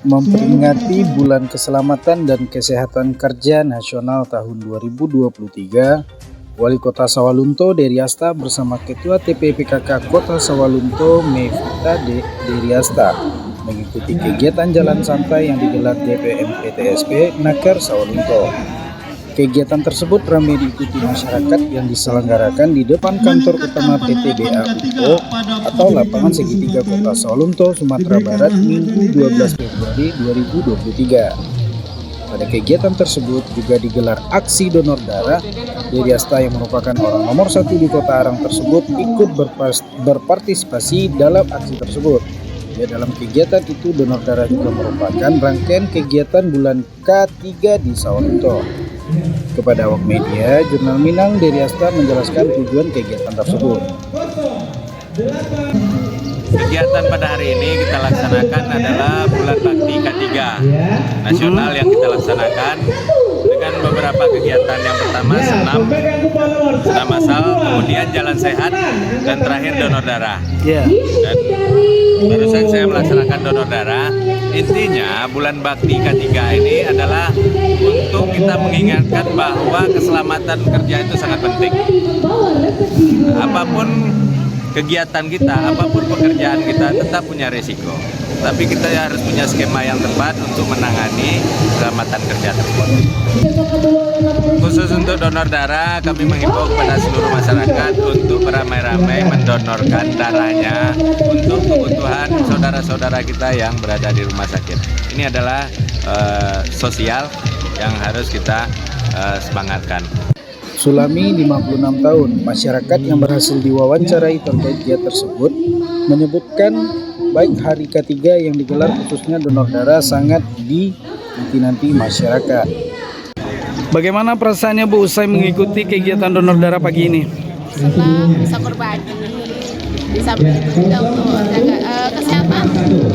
Memperingati Bulan Keselamatan dan Kesehatan Kerja Nasional tahun 2023, Wali Kota Sawalunto Dery Asta bersama Ketua TPPKK Kota Sawalunto Mevita Dery Asta mengikuti kegiatan jalan santai yang digelar DPM PTSP Naker Sawalunto. Kegiatan tersebut ramai diikuti masyarakat yang diselenggarakan di depan kantor utama PT BAUO atau lapangan segitiga Kota Sawalunto, Sumatera Barat, Minggu 12 Februari 2023. Pada kegiatan tersebut juga digelar aksi donor darah. Dery Asta yang merupakan orang nomor 1 di Kota Arang tersebut ikut berpartisipasi dalam aksi tersebut. Dalam kegiatan itu, donor darah juga merupakan rangkaian kegiatan bulan K3 di Sawalunto. Kepada awak media, Jurnal Minang, Dery Asta menjelaskan tujuan kegiatan tersebut. Kegiatan pada hari ini kita laksanakan adalah Bulan Bakti K3 nasional yang kita laksanakan dengan beberapa kegiatan. Yang pertama senam masal, kemudian jalan sehat, dan terakhir donor darah. Dan barusan saya melaksanakan donor darah. Intinya Bulan Bakti K3 ini adalah untuk kita mengingatkan bahwa keselamatan kerja itu sangat penting. Apapun kegiatan kita, apapun pekerjaan kita tetap punya resiko. Tapi kita harus punya skema yang tepat untuk menangani keselamatan kerja tersebut. Khusus untuk donor darah, kami menghimbau kepada seluruh masyarakat untuk beramai-ramai mendonorkan darahnya untuk kebutuhan saudara-saudara kita yang berada di rumah sakit. Ini adalah sosial yang harus kita semangatkan. Sulami, 56 tahun, masyarakat yang berhasil diwawancarai terkait kegiatan tersebut, menyebutkan baik hari K3 yang digelar khususnya donor darah sangat dinanti masyarakat. Bagaimana perasaannya Bu usai mengikuti kegiatan donor darah pagi ini? Senang bisa berbagi, bisa begitu juga untuk jaga kesehatan,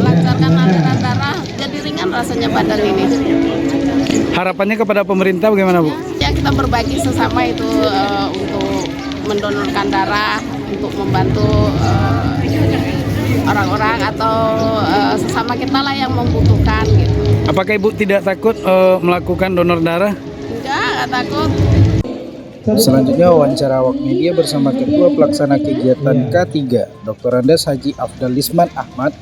melancarkan aliran darah, jadi ringan rasanya badan ini. Harapannya kepada pemerintah bagaimana Bu? Ya kita berbagi sesama itu untuk mendonorkan darah, untuk membantu orang-orang atau sesama kita lah yang membutuhkan gitu. Apakah Ibu tidak takut melakukan donor darah? Enggak takut. Selanjutnya wawancara awak media bersama Ketua Pelaksana Kegiatan K3, Dr. Andes Haji Afdal Lisman Ahmad,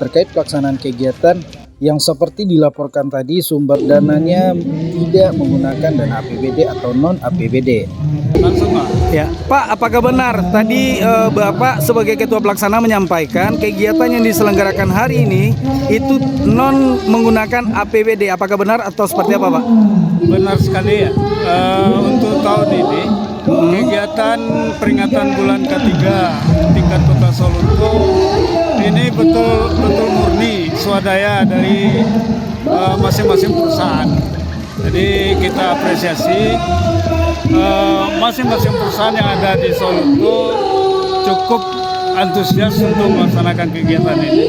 terkait pelaksanaan kegiatan yang seperti dilaporkan tadi sumber dananya tidak menggunakan dana APBD atau non APBD. Langsung Pak. Ya, Pak, apakah benar tadi Bapak sebagai Ketua Pelaksana menyampaikan kegiatan yang diselenggarakan hari ini itu non menggunakan APBD? Apakah benar atau seperti apa, Pak? Benar sekali ya. Untuk tahun ini kegiatan peringatan bulan K3 tingkat Kota Sawalunto ini betul murni swadaya dari masing-masing perusahaan. Jadi kita apresiasi masing-masing perusahaan yang ada di Sawalunto cukup antusias untuk melaksanakan kegiatan ini.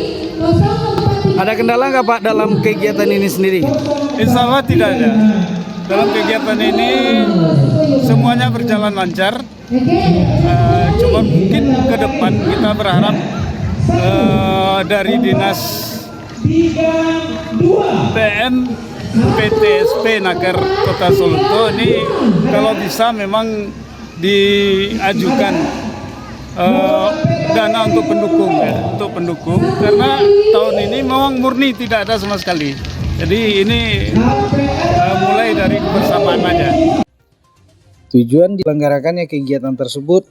Ada kendala nggak Pak dalam kegiatan ini sendiri? Insya Allah tidak ada. Dalam kegiatan ini semuanya berjalan lancar. Cuma mungkin ke depan kita berharap dari Dinas PM PTSP Naker Kota Sawalunto ini kalau bisa memang diajukan dana untuk pendukung, karena tahun ini memang murni tidak ada sama sekali. Jadi ini mulai dari kebersamaan aja. Tujuan diselenggarakannya kegiatan tersebut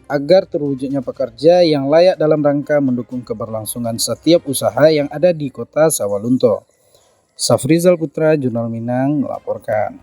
agar terwujudnya pekerja yang layak dalam rangka mendukung keberlangsungan setiap usaha yang ada di Kota Sawalunto. Safrizal Putra, Jurnal Minang melaporkan.